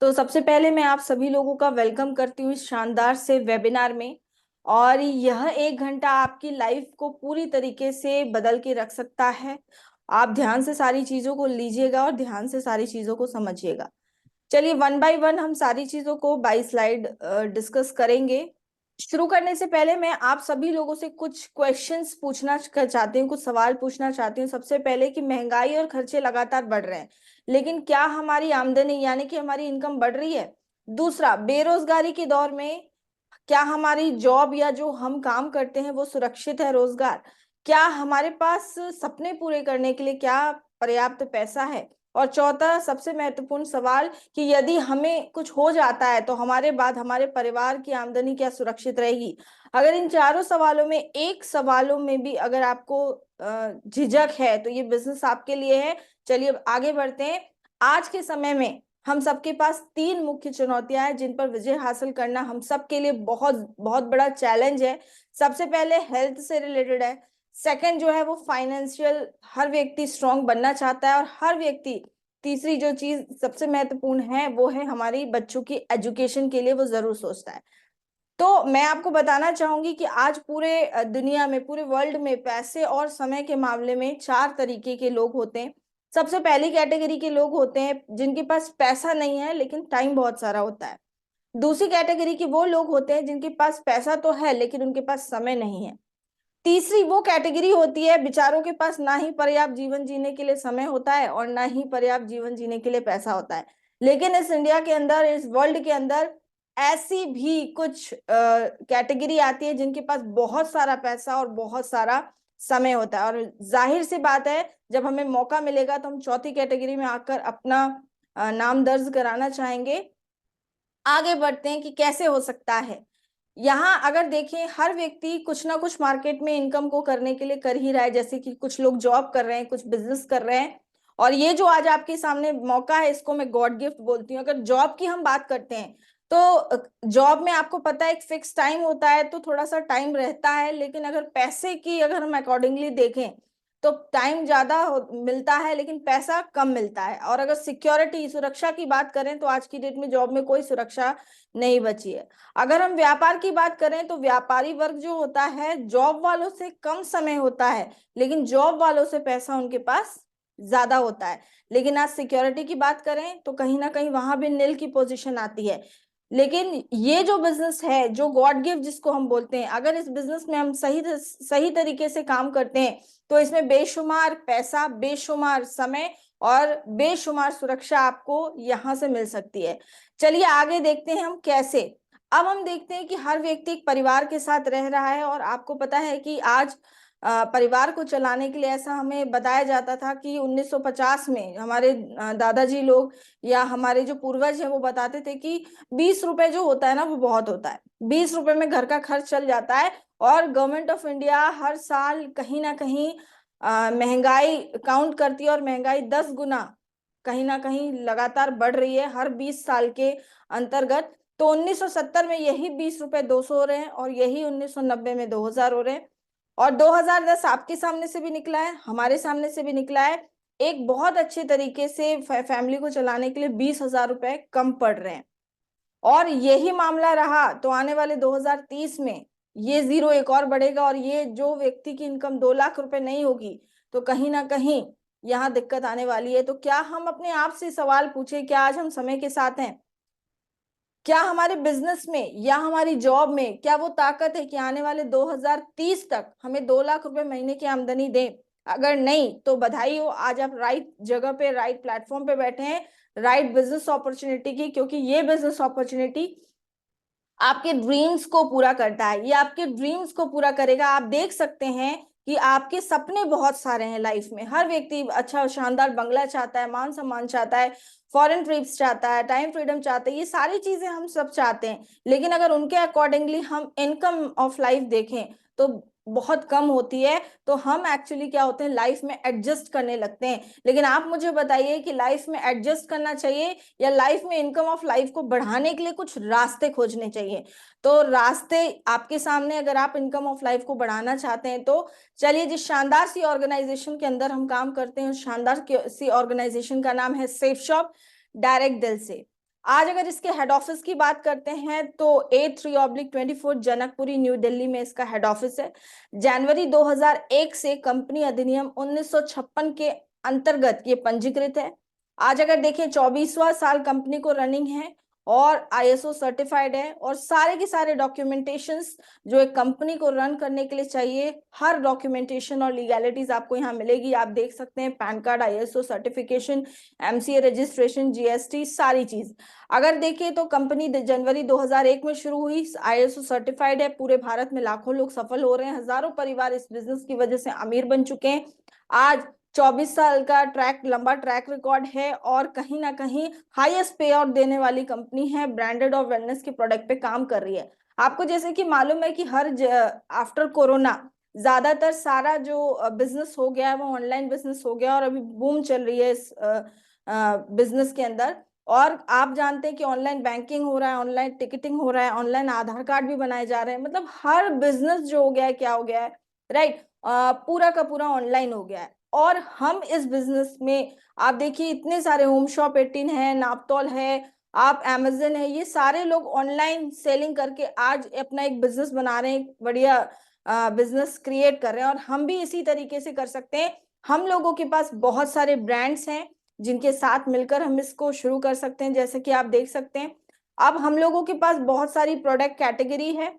तो सबसे पहले मैं आप सभी लोगों का वेलकम करती हूँ इस शानदार से वेबिनार में। और यह 1 घंटा आपकी लाइफ को पूरी तरीके से बदल के रख सकता है। आप ध्यान से सारी चीजों को लीजिएगा और ध्यान से सारी चीजों को समझिएगा। चलिए वन बाय वन हम सारी चीजों को बाई स्लाइड डिस्कस करेंगे। शुरू करने से पहले मैं आप सभी लोगों से कुछ क्वेश्चंस पूछना चाहती हूँ, कुछ सवाल पूछना चाहती हूँ। सबसे पहले कि महंगाई और खर्चे लगातार बढ़ रहे हैं, लेकिन क्या हमारी आमदनी यानी कि हमारी इनकम बढ़ रही है? दूसरा, बेरोजगारी के दौर में क्या हमारी जॉब या जो हम काम करते हैं वो सुरक्षित है? रोजगार, क्या हमारे पास सपने पूरे करने के लिए क्या पर्याप्त पैसा है? और चौथा सबसे महत्वपूर्ण सवाल कि यदि हमें कुछ हो जाता है तो हमारे बाद हमारे परिवार की आमदनी क्या सुरक्षित रहेगी? अगर इन चारों सवालों में एक सवालों में भी अगर आपको झिझक है तो ये बिजनेस आपके लिए है। चलिए अब आगे बढ़ते हैं। आज के समय में हम सबके पास 3 मुख्य चुनौतियां हैं जिन पर विजय हासिल करना हम सबके लिए बहुत बहुत बड़ा चैलेंज है। सबसे पहले हेल्थ से रिलेटेड है। सेकंड जो है वो फाइनेंशियल, हर व्यक्ति स्ट्रांग बनना चाहता है और हर व्यक्ति, तीसरी जो चीज सबसे महत्वपूर्ण है वो है हमारी बच्चों की एजुकेशन के लिए वो जरूर सोचता है। तो मैं आपको बताना चाहूंगी कि आज पूरे दुनिया में, पूरे वर्ल्ड में पैसे और समय के मामले में 4 तरीके के लोग होते हैं। सबसे पहली कैटेगरी के लोग होते हैं जिनके पास पैसा नहीं है लेकिन टाइम बहुत सारा होता है। दूसरी कैटेगरी के वो लोग होते हैं जिनके पास पैसा तो है लेकिन उनके पास समय नहीं है। तीसरी वो कैटेगरी होती है बेचारों के पास ना ही पर्याप्त जीवन जीने के लिए समय होता है और ना ही पर्याप्त जीवन जीने के लिए पैसा होता है। लेकिन इस इंडिया के अंदर, इस वर्ल्ड के अंदर ऐसी भी कुछ कैटेगरी आती है जिनके पास बहुत सारा पैसा और बहुत सारा समय होता है। और जाहिर सी बात है, जब हमें मौका मिलेगा तो हम चौथी कैटेगरी में आकर अपना नाम दर्ज कराना चाहेंगे। आगे बढ़ते हैं कि कैसे हो सकता है। यहाँ अगर देखें, हर व्यक्ति कुछ ना कुछ मार्केट में इनकम को करने के लिए कर ही रहा है। जैसे कि कुछ लोग जॉब कर रहे हैं, कुछ बिजनेस कर रहे हैं। और ये जो आज आपके सामने मौका है इसको मैं गॉड गिफ्ट बोलती हूँ। अगर जॉब की हम बात करते हैं तो जॉब में आपको पता है एक फिक्स टाइम होता है तो थोड़ा सा टाइम रहता है, लेकिन अगर पैसे की अगर हम अकॉर्डिंगली देखें तो टाइम ज्यादा मिलता है लेकिन पैसा कम मिलता है। और अगर सिक्योरिटी, सुरक्षा की बात करें तो आज की डेट में जॉब में कोई सुरक्षा नहीं बची है। अगर हम व्यापार की बात करें तो व्यापारी वर्ग जो होता है जॉब वालों से कम समय होता है लेकिन जॉब वालों से पैसा उनके पास ज्यादा होता है। लेकिन आज सिक्योरिटी की बात करें तो कहीं ना कहीं वहां भी नील की पोजीशन आती है। लेकिन ये जो बिजनेस है, जो गॉड गिफ्ट जिसको हम बोलते हैं, अगर इस बिजनेस में हम सही सही तरीके से काम करते हैं तो इसमें बेशुमार पैसा, बेशुमार समय और बेशुमार सुरक्षा आपको यहां से मिल सकती है। चलिए आगे देखते हैं हम कैसे। अब हम देखते हैं कि हर व्यक्ति एक परिवार के साथ रह रहा है और आपको पता है कि आज परिवार को चलाने के लिए ऐसा हमें बताया जाता था कि 1950 में हमारे दादाजी लोग या हमारे जो पूर्वज हैं वो बताते थे कि 20 रुपए जो होता है ना वो बहुत होता है। 20 रुपए में घर का खर्च चल जाता है। और गवर्नमेंट ऑफ इंडिया हर साल कहीं ना कहीं महंगाई काउंट करती है और महंगाई 10 गुना कहीं ना कहीं लगातार बढ़ रही है हर 20 साल के अंतर्गत। तो 1970 में यही 20 रुपए 200 हो रहे हैं और यही 1990 में 2000 हो रहे हैं। और 2010 आपके सामने से भी निकला है, हमारे सामने से भी निकला है। एक बहुत अच्छे तरीके से फैमिली को चलाने के लिए 20,000 रुपए कम पड़ रहे हैं। और यही मामला रहा तो आने वाले 2030 में ये जीरो एक और बढ़ेगा और ये जो व्यक्ति की इनकम 2 लाख रुपए नहीं होगी तो कहीं ना कहीं यहाँ दिक्कत आने वाली है। तो क्या हम अपने आप से सवाल पूछे, क्या आज हम समय के साथ हैं? क्या हमारे बिजनेस में या हमारी जॉब में क्या वो ताकत है कि आने वाले 2030 तक हमें 2 लाख रुपए महीने की आमदनी दें? अगर नहीं तो बधाई हो, आज आप राइट जगह पे, राइट प्लेटफॉर्म पे बैठे हैं, राइट बिजनेस अपॉर्चुनिटी की। क्योंकि ये बिजनेस अपॉर्चुनिटी आपके ड्रीम्स को पूरा करता है, ये आपके ड्रीम्स को पूरा करेगा। आप देख सकते हैं कि आपके सपने बहुत सारे हैं लाइफ में। हर व्यक्ति अच्छा शानदार बंगला चाहता है, मान सम्मान चाहता है, फॉरेन ट्रिप्स चाहता है, टाइम फ्रीडम चाहता है, ये सारी चीजें हम सब चाहते हैं। लेकिन अगर उनके अकॉर्डिंगली हम इनकम ऑफ लाइफ देखें तो बहुत कम होती है। तो हम एक्चुअली क्या होते हैं, लाइफ में एडजस्ट करने लगते हैं। लेकिन आप मुझे बताइए कि लाइफ में एडजस्ट करना चाहिए या लाइफ में इनकम ऑफ लाइफ को बढ़ाने के लिए कुछ रास्ते खोजने चाहिए? तो रास्ते आपके सामने, अगर आप इनकम ऑफ लाइफ को बढ़ाना चाहते हैं तो चलिए, जिस शानदार सी ऑर्गेनाइजेशन के अंदर हम काम करते हैं उस शानदार सी ऑर्गेनाइजेशन का नाम है सेफ शॉप डायरेक्ट दिल से। आज अगर इसके हेड ऑफिस की बात करते हैं तो A3/24 जनकपुरी न्यू दिल्ली में इसका हेड ऑफिस है। जनवरी 2001 से कंपनी अधिनियम 1956 के अंतर्गत ये पंजीकृत है। आज अगर देखें 24वां साल कंपनी को रनिंग है और ISO सर्टिफाइड है, और सारे के सारे डॉक्यूमेंटेशंस जो एक कंपनी को रन करने के लिए चाहिए, हर डॉक्यूमेंटेशन और लीगैलिटीज आपको यहाँ मिलेगी। आप देख सकते हैं pan card, ISO certification, MCA registration, GST, सारी चीज। अगर देखें तो कंपनी जनवरी 2001 में शुरू हुई, ISO सर्टिफाइड है, पूरे भारत में लाखों लोग सफल हो रहे हैं, हजारों परिवार इस बिजनेस की वजह से अमीर बन चुके हैं। आज 24 साल का लंबा ट्रैक रिकॉर्ड है और कहीं ना कहीं हाईएस्ट पे आउट देने वाली कंपनी है, ब्रांडेड और वेलनेस के प्रोडक्ट पे काम कर रही है। आपको जैसे कि मालूम है कि हर आफ्टर कोरोना ज्यादातर सारा जो बिजनेस हो गया है वो ऑनलाइन बिजनेस हो गया, और अभी बूम चल रही है इस बिजनेस के अंदर। और आप जानते हैं कि ऑनलाइन बैंकिंग हो रहा है, ऑनलाइन टिकटिंग हो रहा है, ऑनलाइन आधार कार्ड भी बनाए जा रहे हैं, मतलब हर बिजनेस जो हो गया है, क्या हो गया है, राइट, पूरा का पूरा ऑनलाइन हो गया है। और हम इस बिजनेस में आप देखिए इतने सारे होम शॉप 18 है, नापतोल है, आप अमेजन है, ये सारे लोग ऑनलाइन सेलिंग करके आज अपना एक बिजनेस बना रहे हैं, बढ़िया बिजनेस क्रिएट कर रहे हैं, और हम भी इसी तरीके से कर सकते हैं। हम लोगों के पास बहुत सारे ब्रांड्स हैं जिनके साथ मिलकर हम इसको शुरू कर सकते हैं। जैसे कि आप देख सकते हैं अब हम लोगों के पास बहुत सारी प्रोडक्ट कैटेगरी है।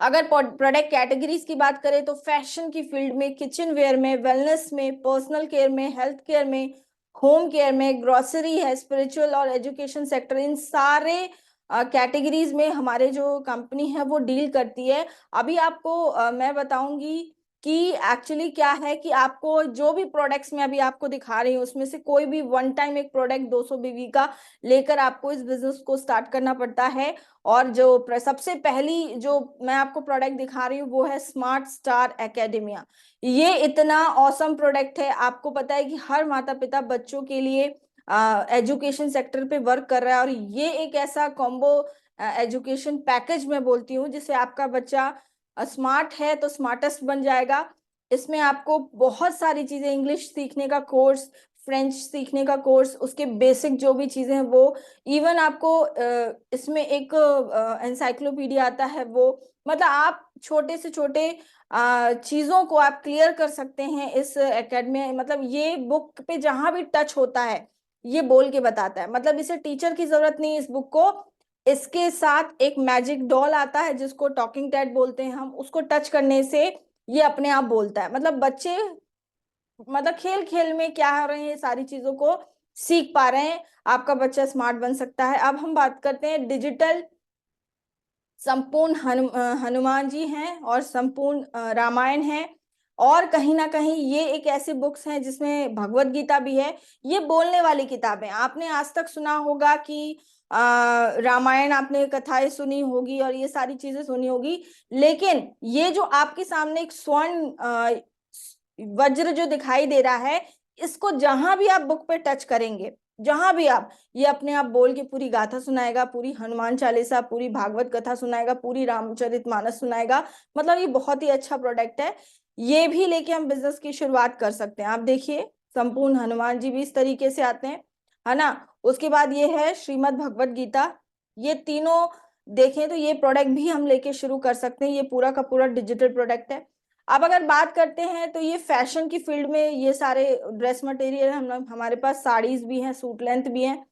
अगर प्रोडक्ट कैटेगरीज की बात करें तो फैशन की फील्ड में, किचन वेयर में, वेलनेस में, पर्सनल केयर में, हेल्थ केयर में, होम केयर में, ग्रोसरी है, स्पिरिचुअल और एजुकेशन सेक्टर, इन सारे कैटेगरीज में हमारे जो कंपनी है वो डील करती है। अभी आपको मैं बताऊंगी कि एक्चुअली क्या है कि आपको जो भी प्रोडक्ट्स मैं अभी आपको दिखा रही हूँ उसमें से कोई भी वन टाइम एक प्रोडक्ट 200 बीवी का लेकर आपको इस बिजनेस को स्टार्ट करना पड़ता है। और जो सबसे पहली जो मैं आपको प्रोडक्ट दिखा रही हूँ वो है स्मार्ट स्टार एकेडमिया। ये इतना औसम प्रोडक्ट है। आपको पता है कि हर माता पिता बच्चों के लिए एजुकेशन सेक्टर पे वर्क कर रहा है, और ये एक ऐसा कॉम्बो एजुकेशन पैकेज मैं बोलती हूँ जिससे आपका बच्चा स्मार्ट है तो स्मार्टेस्ट बन जाएगा। इसमें आपको बहुत सारी चीजें, इंग्लिश सीखने का कोर्स, फ्रेंच सीखने का कोर्स, उसके बेसिक जो भी चीजें हैं वो, इवन आपको इसमें एक एनसाइक्लोपीडिया आता है वो, मतलब आप छोटे से छोटे चीजों को आप क्लियर कर सकते हैं इस एकेडमी। मतलब ये बुक पे जहां भी टच होता है ये बोल के बताता है, मतलब इसे टीचर की जरूरत नहीं इस बुक को। इसके साथ एक मैजिक डॉल आता है जिसको टॉकिंग टेड बोलते हैं हम, उसको टच करने से ये अपने आप बोलता है। मतलब बच्चे मतलब खेल खेल में क्या हो रहे हैं, ये सारी चीजों को सीख पा रहे हैं। आपका बच्चा स्मार्ट बन सकता है। अब हम बात करते हैं डिजिटल संपूर्ण हनुमान जी हैं और संपूर्ण रामायण है, और कहीं ना कहीं ये एक ऐसी बुक्स हैं जिसमें भगवत गीता भी है। ये बोलने वाली किताबें, आपने आज तक सुना होगा कि रामायण आपने कथाएं सुनी होगी और ये सारी चीजें सुनी होगी, लेकिन ये जो आपके सामने एक स्वर्ण वज्र जो दिखाई दे रहा है, इसको जहां भी आप बुक पे टच करेंगे, जहां भी आप, ये अपने आप बोल के पूरी गाथा सुनाएगा, पूरी हनुमान चालीसा, पूरी भागवत कथा सुनाएगा, पूरी रामचरितमानस सुनाएगा। मतलब ये बहुत ही अच्छा प्रोडक्ट है। ये भी लेके हम बिजनेस की शुरुआत कर सकते हैं। आप देखिए संपूर्ण हनुमान जी भी इस तरीके से आते हैं, है ना। उसके बाद ये है श्रीमद् भगवत गीता। ये तीनों देखें तो ये प्रोडक्ट भी हम लेके शुरू कर सकते हैं। ये पूरा का पूरा डिजिटल प्रोडक्ट है। अब अगर बात करते हैं तो ये फैशन की फील्ड में ये सारे ड्रेस मटेरियल हम लोग, हमारे पास साड़ीज भी हैं, सूट लेंथ भी हैं,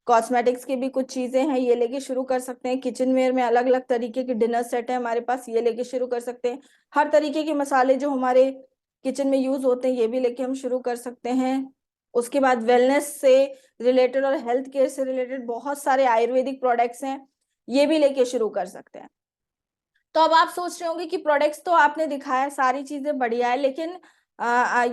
कॉस्मेटिक्स की भी कुछ चीजें हैं, ये लेके शुरू कर सकते हैं। किचन वेयर में अलग अलग तरीके के डिनर सेट है हमारे पास, ये लेके शुरू कर सकते हैं। हर तरीके के मसाले जो हमारे किचन में यूज होते हैं ये भी लेके हम शुरू कर सकते हैं। उसके बाद वेलनेस से रिलेटेड और हेल्थ केयर से रिलेटेड बहुत सारे आयुर्वेदिक प्रोडक्ट्स हैं, ये भी लेके शुरू कर सकते हैं। तो अब आप सोच रहे होंगे कि प्रोडक्ट्स तो आपने दिखाया, सारी चीजें बढ़िया है, लेकिन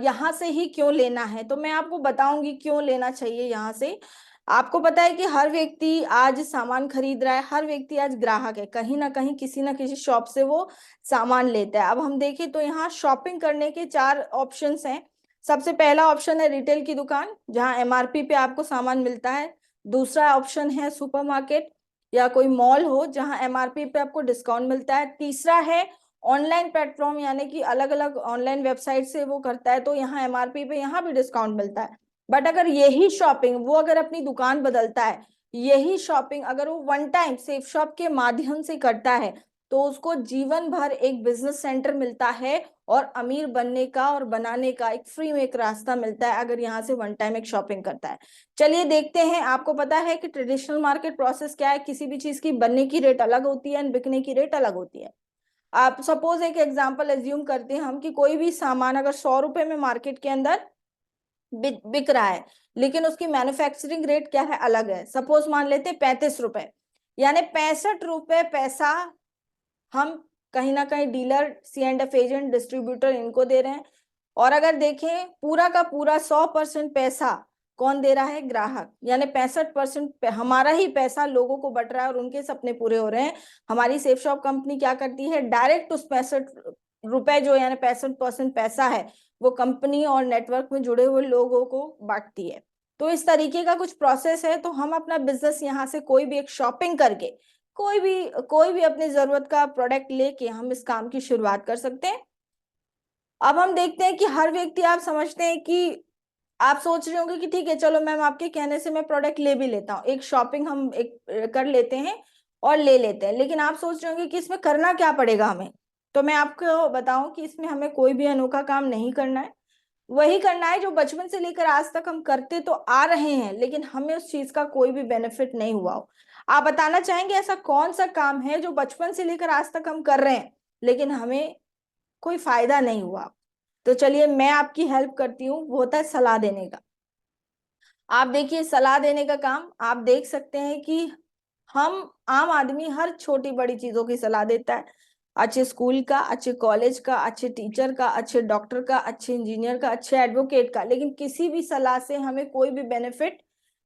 यहाँ से ही क्यों लेना है, तो मैं आपको बताऊंगी क्यों लेना चाहिए यहाँ से। आपको पता है कि हर व्यक्ति आज सामान खरीद रहा है, हर व्यक्ति आज ग्राहक है, कहीं ना कहीं किसी ना किसी शॉप से वो सामान लेता है। अब हम देखें तो यहाँ शॉपिंग करने के चार ऑप्शंस हैं। सबसे पहला ऑप्शन है रिटेल की दुकान, जहाँ MRP पे आपको सामान मिलता है। दूसरा ऑप्शन है सुपरमार्केट या कोई मॉल हो जहां MRP पे आपको डिस्काउंट मिलता है। तीसरा है ऑनलाइन प्लेटफॉर्म, यानी कि अलग अलग ऑनलाइन वेबसाइट से वो करता है तो यहाँ MRP पे यहाँ भी डिस्काउंट मिलता है। बट अगर यही शॉपिंग वो अगर अपनी दुकान बदलता है यही शॉपिंग अगर वो वन टाइम सेफ शॉप के माध्यम से करता है तो उसको जीवन भर एक बिजनेस सेंटर मिलता है और अमीर बनने का और बनाने का एक फ्री में एक रास्ता मिलता है अगर यहाँ से वन टाइम एक शॉपिंग करता है। चलिए देखते हैं। आपको पता है कि ट्रेडिशनल मार्केट प्रोसेस क्या है? किसी भी चीज की बनने की रेट अलग होती है एंड बिकने की रेट अलग होती है। आप सपोज एक एग्जांपल एज्यूम करते हैं हम कि कोई भी सामान अगर 100 रुपए में मार्केट के अंदर बिक रहा है, लेकिन उसकी मैन्युफैक्चरिंग रेट क्या है? अलग है। सपोज मान लेते हैं 35 रुपए, यानी 65 रुपए पैसा हम कहीं ना कहीं डीलर, C&F एजेंट, डिस्ट्रीब्यूटर इनको दे रहे हैं। और अगर देखें पूरा का पूरा 100% पैसा कौन दे रहा है? ग्राहक। यानी 65% हमारा ही पैसा लोगों को बट रहा है और उनके सपने पूरे हो रहे हैं। हमारी सेफ शॉप कंपनी क्या करती है? डायरेक्ट उस 65 रुपए जो यानी 65% पैसा है वो कंपनी और नेटवर्क में जुड़े हुए लोगों को बांटती है। तो इस तरीके का कुछ प्रोसेस है। तो हम अपना बिजनेस यहाँ से कोई भी एक शॉपिंग करके कोई भी अपनी जरूरत का प्रोडक्ट लेके हम इस काम की शुरुआत कर सकते हैं। अब हम देखते हैं कि हर व्यक्ति, आप समझते हैं कि आप सोच रहे होंगे कि ठीक है चलो मैम आपके कहने से मैं प्रोडक्ट ले भी लेता हूँ, एक शॉपिंग हम एक कर लेते हैं और ले लेते हैं। लेकिन आप सोच रहे होंगे कि इसमें करना क्या पड़ेगा हमें। तो मैं आपको बताऊं कि इसमें हमें कोई भी अनोखा काम नहीं करना है। वही करना है जो बचपन से लेकर आज तक हम करते तो आ रहे हैं, लेकिन हमें उस चीज का कोई भी बेनिफिट नहीं हुआ हो। आप बताना चाहेंगे ऐसा कौन सा काम है जो बचपन से लेकर आज तक हम कर रहे हैं लेकिन हमें कोई फायदा नहीं हुआ? तो चलिए मैं आपकी हेल्प करती हूँ। वो होता है सलाह देने का। आप देखिए सलाह देने का काम आप देख सकते हैं कि हम आम आदमी हर छोटी बड़ी चीजों की सलाह देता है। अच्छे स्कूल का, अच्छे कॉलेज का, अच्छे टीचर का, अच्छे डॉक्टर का, अच्छे इंजीनियर का, अच्छे एडवोकेट का, लेकिन किसी भी सलाह से हमें कोई भी बेनिफिट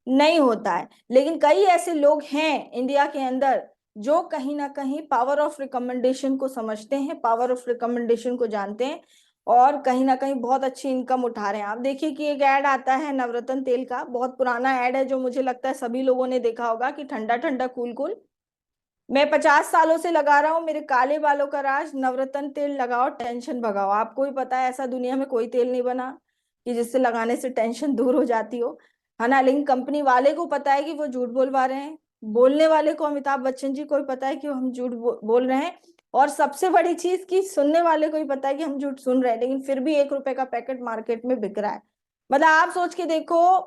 नहीं होता है। लेकिन कई ऐसे लोग हैं इंडिया के अंदर जो कहीं ना कहीं पावर ऑफ रिकमेंडेशन को समझते हैं, पावर ऑफ रिकमेंडेशन को जानते हैं और कहीं ना कहीं बहुत अच्छी इनकम उठा रहे हैं। आप देखिए कि एक ऐड आता है नवरत्न तेल का, बहुत पुराना ऐड है जो मुझे लगता है सभी लोगों ने देखा होगा कि ठंडा ठंडा कूल कूल। मैं 50 सालों से लगा रहा हूँ, मेरे काले बालों का राज, नवरत्न तेल लगाओ टेंशन भगाओ। आपको ही पता है ऐसा दुनिया में कोई तेल नहीं बना कि जिससे लगाने से टेंशन दूर हो जाती हो, है ना। लेकिन कंपनी वाले को पता है कि वो झूठ बोलवा रहे हैं, बोलने वाले को अमिताभ बच्चन जी को भी पता है कि हम झूठ बोल रहे हैं, और सबसे बड़ी चीज की सुनने वाले को भी पता है कि हम झूठ सुन रहे हैं, लेकिन फिर भी 1 रुपए का पैकेट मार्केट में बिक रहा है। मतलब आप सोच के देखो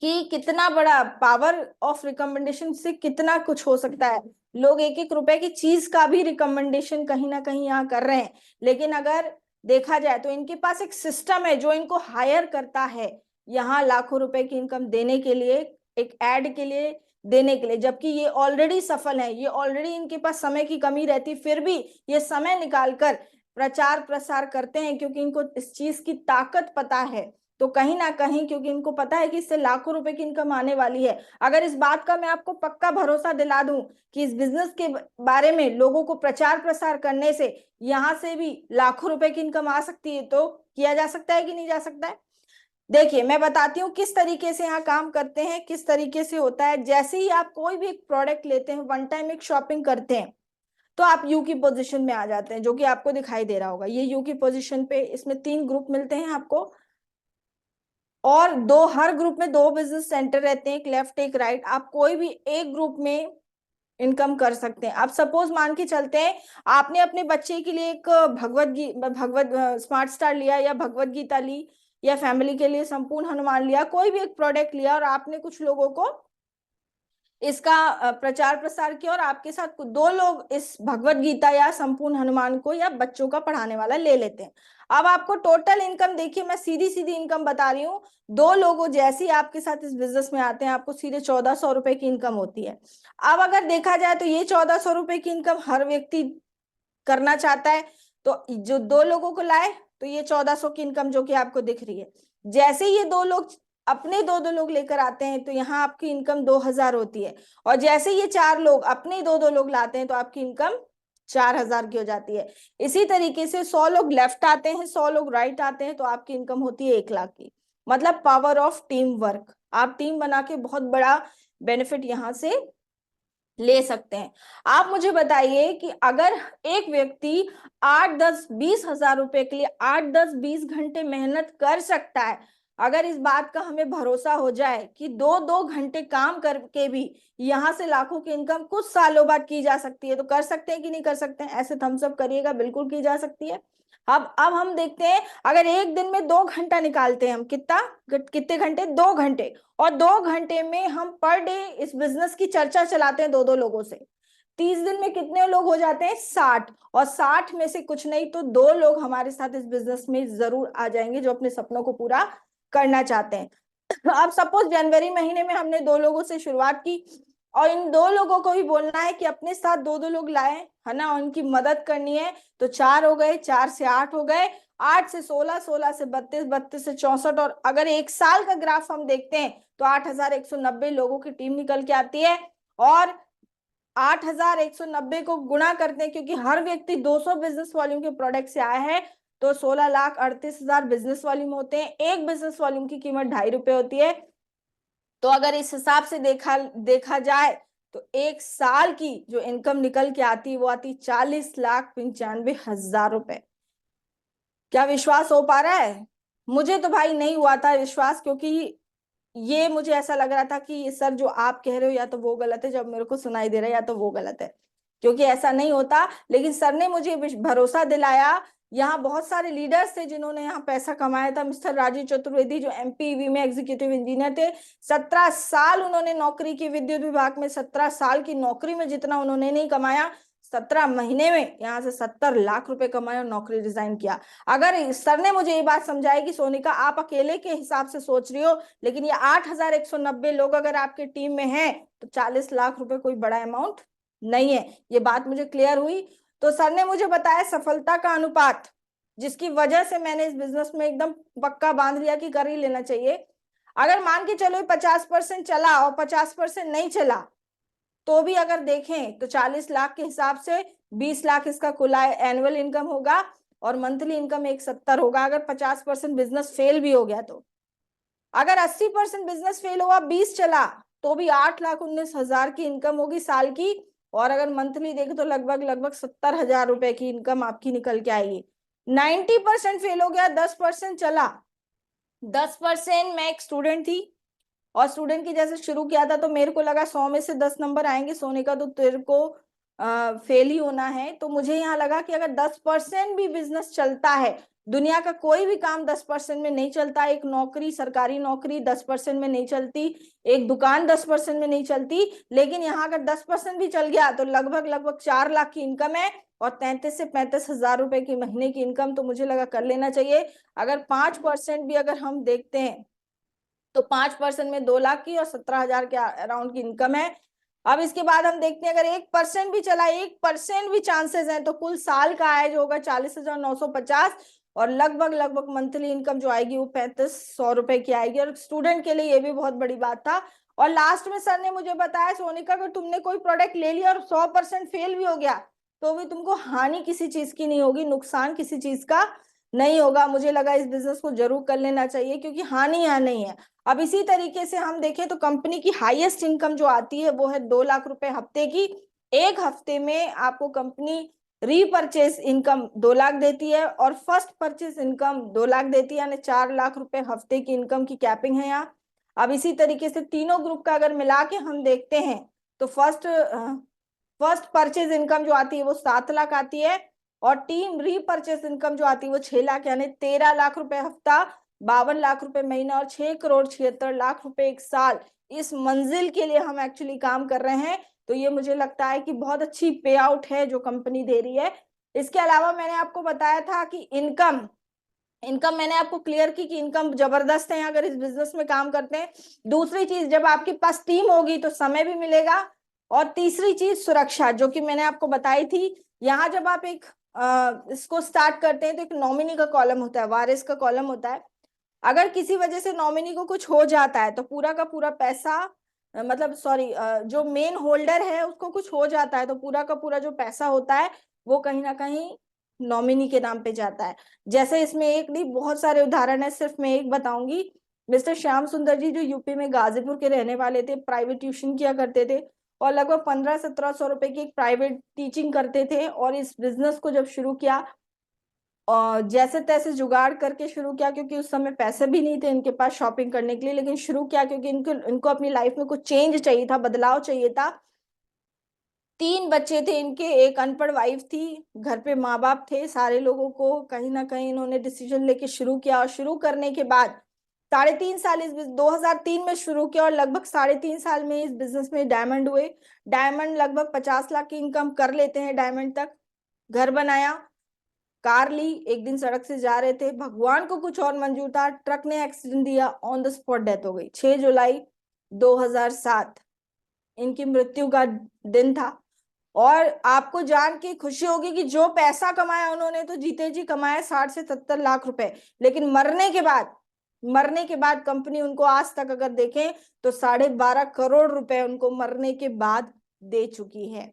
कि कितना बड़ा पावर ऑफ रिकमेंडेशन से कितना कुछ हो सकता है। लोग 1-1 रुपए की चीज का भी रिकमेंडेशन कहीं ना कहीं यहाँ कर रहे हैं। लेकिन अगर देखा जाए तो इनके पास एक सिस्टम है जो इनको हायर करता है यहाँ लाखों रुपए की इनकम देने के लिए, एक एड के लिए देने के लिए, जबकि ये ऑलरेडी सफल है, ये ऑलरेडी इनके पास समय की कमी रहती फिर भी ये समय निकालकर प्रचार प्रसार करते हैं क्योंकि इनको इस चीज की ताकत पता है। तो कहीं ना कहीं क्योंकि इनको पता है कि इससे लाखों रुपए की इनकम आने वाली है। अगर इस बात का मैं आपको पक्का भरोसा दिला दूं कि इस बिजनेस के बारे में लोगों को प्रचार प्रसार करने से यहां से भी लाखों रुपए की इनकम आ सकती है, तो किया जा सकता है कि नहीं जा सकता है? देखिए मैं बताती हूँ किस तरीके से यहाँ काम करते हैं, किस तरीके से होता है। जैसे ही आप कोई भी एक प्रोडक्ट लेते हैं, वन टाइम एक शॉपिंग करते हैं, तो आप यू की पोजीशन में आ जाते हैं, जो कि आपको दिखाई दे रहा होगा। ये यू की पोजीशन पे इसमें 3 ग्रुप मिलते हैं आपको, और दो, हर ग्रुप में 2 बिजनेस सेंटर रहते हैं, एक लेफ्ट एक राइट। आप कोई भी एक ग्रुप में इनकम कर सकते हैं। आप सपोज मान के चलते हैं आपने अपने बच्चे के लिए एक भगवत स्मार्ट स्टार लिया या भगवत गीता ली, या फैमिली के लिए संपूर्ण हनुमान लिया, कोई भी एक प्रोडक्ट लिया और आपने कुछ लोगों को इसका प्रचार प्रसार किया और आपके साथ 2 लोग इस भगवत गीता या संपूर्ण हनुमान को या बच्चों का पढ़ाने वाला ले लेते हैं। अब आपको टोटल इनकम देखिए, मैं सीधी सीधी इनकम बता रही हूँ। 2 लोगों जैसे ही आपके साथ इस बिजनेस में आते हैं आपको सीधे 1400 रुपए की इनकम होती है। अब अगर देखा जाए तो ये 1400 रुपए की इनकम हर व्यक्ति करना चाहता है, तो जो 2 लोगों को लाए तो ये 1400 की इनकम जो कि आपको दिख रही है। जैसे ये 2 लोग अपने 2-2 लोग लेकर आते हैं तो यहाँ आपकी इनकम 2000 होती है, और जैसे ये 4 लोग अपने 2-2 लोग लाते हैं तो आपकी इनकम 4000 की हो जाती है। इसी तरीके से 100 लोग लेफ्ट आते हैं, 100 लोग राइट आते हैं तो आपकी इनकम होती है 1 लाख की। मतलब पावर ऑफ टीम वर्क, आप टीम बना के बहुत बड़ा बेनिफिट यहाँ से ले सकते हैं। आप मुझे बताइए कि अगर एक व्यक्ति 8-10-20 हजार रुपए के लिए 8-10-20 घंटे मेहनत कर सकता है, अगर इस बात का हमें भरोसा हो जाए कि 2-2 घंटे काम करके भी यहां से लाखों की इनकम कुछ सालों बाद की जा सकती है, तो कर सकते हैं कि नहीं कर सकते हैं? ऐसे थम्स अप करिएगा, बिल्कुल की जा सकती है। अब हम देखते हैं, अगर एक दिन में 2 घंटा निकालते हैं हम, कितने घंटे? 2 घंटे। और 2 घंटे में हम पर डे इस बिजनेस की चर्चा चलाते हैं 2-2 लोगों से, 30 दिन में कितने लोग हो जाते हैं? 60। और 60 में से कुछ नहीं तो 2 लोग हमारे साथ इस बिजनेस में जरूर आ जाएंगे जो अपने सपनों को पूरा करना चाहते हैं। अब सपोज जनवरी महीने में हमने 2 लोगों से शुरुआत की, और इन 2 लोगों को भी बोलना है कि अपने साथ 2-2 लोग लाए, है ना, उनकी मदद करनी है। तो 4 हो गए, 4 से 8 हो गए, 8 से 16, 16 से 32, 32 से 64, और अगर एक साल का ग्राफ हम देखते हैं तो 8,190 लोगों की टीम निकल के आती है। और 8,190 को गुणा करते हैं, क्योंकि हर व्यक्ति 200 बिजनेस वॉल्यूम के प्रोडक्ट से आया है, तो 16,38,000 बिजनेस वॉल्यूम होते हैं। एक बिजनेस वॉल्यूम की कीमत ₹2.5 होती है। तो अगर इस हिसाब से देखा देखा जाए तो एक साल की जो इनकम निकल के आती वो आती 40,95,000 रुपए। क्या विश्वास हो पा रहा है? मुझे तो भाई नहीं हुआ था विश्वास, क्योंकि ये मुझे ऐसा लग रहा था कि सर जो आप कह रहे हो या तो वो गलत है, जब मेरे को सुनाई दे रहा है या तो वो गलत है, क्योंकि ऐसा नहीं होता। लेकिन सर ने मुझे भरोसा दिलाया। यहाँ बहुत सारे लीडर्स थे जिन्होंने यहाँ पैसा कमाया था। मिस्टर राजीव चतुर्वेदी जो एमपीवी में एग्जीक्यूटिव इंजीनियर थे, 17 साल उन्होंने नौकरी की विद्युत विभाग में। 17 साल की नौकरी में जितना उन्होंने नहीं कमाया, 17 महीने में यहाँ से 70 लाख रुपए कमाए और नौकरी रिजाइन किया। अगर सर ने मुझे ये बात समझाई कि सोनिका आप अकेले के हिसाब से सोच रही हो, लेकिन ये 8,190 लोग अगर आपके टीम में हैं तो 40 लाख रुपए कोई बड़ा अमाउंट नहीं है। ये बात मुझे क्लियर हुई। तो सर ने मुझे बताया सफलता का अनुपात, जिसकी वजह से मैंने इस बिजनेस में एकदम पक्का बांध लिया कि कर ही लेना चाहिए। अगर मान के चलो 50% चला और 50% नहीं चला, तो भी अगर देखें तो 40 लाख के हिसाब से 20 लाख इसका कुल एनुअल इनकम होगा, और मंथली इनकम 170 होगा। अगर 50% बिजनेस फेल भी हो गया तो, अगर 80% बिजनेस फेल हुआ, 20 चला, तो भी 8,19,000 की इनकम होगी साल की। और अगर मंथली देखें तो लगभग लगभग 70,000 रुपए की इनकम आपकी निकल के आएगी। 90% फेल हो गया, 10% चला। 10%, मैं एक स्टूडेंट थी और स्टूडेंट की जैसे शुरू किया था, तो मेरे को लगा 100 में से 10 नंबर आएंगे, सोने का तो तेरे को फेल ही होना है। तो मुझे यहाँ लगा कि अगर 10% भी बिजनेस चलता है, दुनिया का कोई भी काम 10% में नहीं चलता। एक नौकरी, सरकारी नौकरी 10% में नहीं चलती, एक दुकान 10% में नहीं चलती। लेकिन यहाँ अगर 10% भी चल गया तो लगभग लगभग 4 लाख की इनकम है, और 33 से 35 हजार रुपए की महीने की इनकम। तो मुझे लगा कर लेना चाहिए। अगर 5% भी अगर हम देखते हैं तो 5% में 2 लाख की और 17,000 के अराउंड की इनकम है। अब इसके बाद हम देखते हैं, अगर 1% भी चला, 1% भी चांसेस है, तो कुल साल का आय जो होगा 40,950, और लगभग लगभग मंथली इनकम जो आएगी वो 3500 रुपए की आएगी। और स्टूडेंट के लिए ये भी बहुत बड़ी बात था। और लास्ट में सर ने मुझे बताया, सोनिका अगर तुमने कोई प्रोडक्ट ले लिया और 100% फेल भी हो गया, तो भी तुमको हानि किसी चीज की नहीं होगी, नुकसान किसी चीज का नहीं होगा। मुझे लगा इस बिजनेस को जरूर कर लेना चाहिए, क्योंकि हानि यहाँ नहीं है। अब इसी तरीके से हम देखें तो कंपनी की हाईएस्ट इनकम जो आती है वो है 2 लाख रुपए हफ्ते की। एक हफ्ते में आपको कंपनी रीपरचेज इनकम 2 लाख देती है, और फर्स्ट परचेज इनकम 2 लाख देती है, यानी 4 लाख रुपए हफ्ते की इनकम की कैपिंग है यहाँ। अब इसी तरीके से तीनों ग्रुप का अगर मिला के हम देखते हैं तो फर्स्ट परचेज इनकम जो आती है वो 7 लाख आती है, और टीम रीपरचेज इनकम जो आती है वो 6 लाख, यानी 13 लाख रुपए हफ्ता, 52 लाख रुपए महीना, और 6,76,00,000 रुपए एक साल। इस मंजिल के लिए हम एक्चुअली काम कर रहे हैं। तो ये मुझे लगता है कि बहुत अच्छी पे आउट है जो कंपनी दे रही है। इसके अलावा मैंने आपको बताया था कि इनकम इनकम मैंने आपको क्लियर की कि इनकम जबरदस्त है अगर इस बिजनेस में काम करते हैं। दूसरी चीज, जब आपके पास टीम होगी तो समय भी मिलेगा। और तीसरी चीज सुरक्षा, जो कि मैंने आपको बताई थी। यहाँ जब आप एक इसको स्टार्ट करते हैं तो एक नॉमिनी का कॉलम होता है, वारिस का कॉलम होता है। अगर किसी वजह से नॉमिनी को कुछ हो जाता है तो पूरा का पूरा पैसा, मतलब सॉरी, जो मेन होल्डर है उसको कुछ हो जाता है तो पूरा का पूरा जो पैसा होता है वो कहीं ना कहीं नॉमिनी के नाम पे जाता है। जैसे इसमें एक नहीं, बहुत सारे उदाहरण है, सिर्फ मैं एक बताऊंगी। मिस्टर श्याम सुंदर जी जो यूपी में गाजीपुर के रहने वाले थे, प्राइवेट ट्यूशन किया करते थे, और लगभग 1500-1700 रुपए की एक प्राइवेट टीचिंग करते थे। और इस बिजनेस को जब शुरू किया और जैसे तैसे जुगाड़ करके शुरू किया, क्योंकि उस समय पैसे भी नहीं थे इनके पास शॉपिंग करने के लिए, लेकिन शुरू किया क्योंकि इनको इनको अपनी लाइफ में कुछ चेंज चाहिए था, बदलाव चाहिए था। 3 बच्चे थे इनके, एक अनपढ़ वाइफ थी, घर पे माँ बाप थे, सारे लोगों को कहीं ना कहीं इन्होंने डिसीजन लेके शुरू किया। और शुरू करने के बाद 3.5 साल इस 2003 में शुरू किया, और लगभग 3.5 साल में इस बिजनेस में डायमंड हुए। डायमंड लगभग 50 लाख की इनकम कर लेते हैं डायमंड तक। घर बनाया, कार ली, एक दिन सड़क से जा रहे थे, भगवान को कुछ और मंजूर था, ट्रक ने एक्सीडेंट दिया, ऑन द स्पॉट डेथ हो गई। 6 जुलाई 2007 इनकी मृत्यु का दिन था। और आपको जान के खुशी होगी कि जो पैसा कमाया उन्होंने तो जीते जी कमाया, 60 से 70 लाख रुपए, लेकिन मरने के बाद कंपनी उनको आज तक अगर देखें तो 12.5 करोड़ रुपए उनको मरने के बाद दे चुकी है।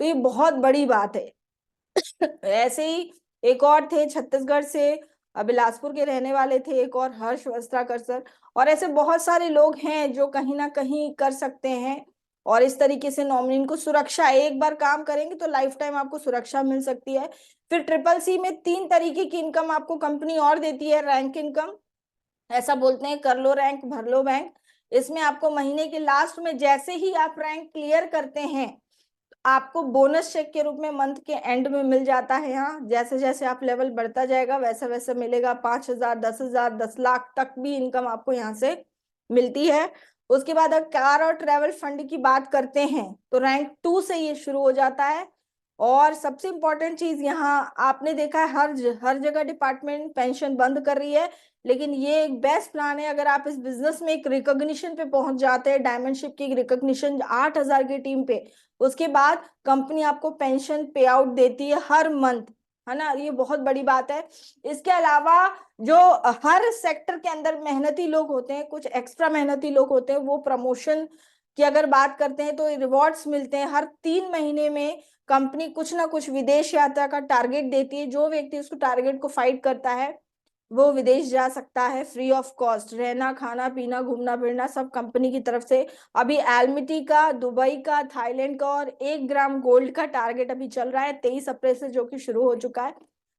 तो ये बहुत बड़ी बात है। ऐसे ही एक और थे छत्तीसगढ़ से, बिलासपुर के रहने वाले थे, एक और हर्ष वस्त्राकर सर। और ऐसे बहुत सारे लोग हैं जो कहीं ना कहीं कर सकते हैं। और इस तरीके से नॉमिनी को सुरक्षा, एक बार काम करेंगे तो लाइफ टाइम आपको सुरक्षा मिल सकती है। फिर ट्रिपल सी में 3 तरीके की इनकम आपको कंपनी और देती है, रैंक इनकम, ऐसा बोलते हैं, कर लो रैंक भर लो बैंक। इसमें आपको महीने के लास्ट में जैसे ही आप रैंक क्लियर करते हैं, आपको बोनस चेक के रूप में मंथ के एंड में मिल जाता है। यहाँ जैसे जैसे आप लेवल बढ़ता जाएगा वैसा वैसा मिलेगा, 5,000, 10,000, 10 लाख तक भी इनकम आपको यहाँ से मिलती है। उसके बाद अगर कार और ट्रेवल फंड की बात करते हैं तो रैंक 2 से ये शुरू हो जाता है। और सबसे इंपॉर्टेंट चीज यहाँ आपने देखा है, हर जगह डिपार्टमेंट पेंशन बंद कर रही है, लेकिन ये एक बेस्ट प्लान है। अगर आप इस बिजनेस में एक रिकॉग्निशन पे पहुंच जाते हैं, डायमंडशिप की रिकॉग्निशन 8,000 की टीम पे, उसके बाद कंपनी आपको पेंशन पे आउट देती है हर मंथ, है ना, ये बहुत बड़ी बात है। इसके अलावा जो हर सेक्टर के अंदर मेहनती लोग होते हैं, कुछ एक्स्ट्रा मेहनती लोग होते हैं, वो प्रमोशन की अगर बात करते हैं तो रिवॉर्ड्स मिलते हैं हर 3 महीने में। कंपनी कुछ ना कुछ विदेश यात्रा का टारगेट देती है, जो व्यक्ति उसको टारगेट को फाइट करता है वो विदेश जा सकता है फ्री ऑफ कॉस्ट, रहना खाना पीना घूमना फिरना सब कंपनी की तरफ से। अभी एलमिटी का, दुबई का, थाईलैंड का और 1 ग्राम गोल्ड का टारगेट अभी चल रहा है 23 अप्रैल से, जो कि शुरू हो चुका है।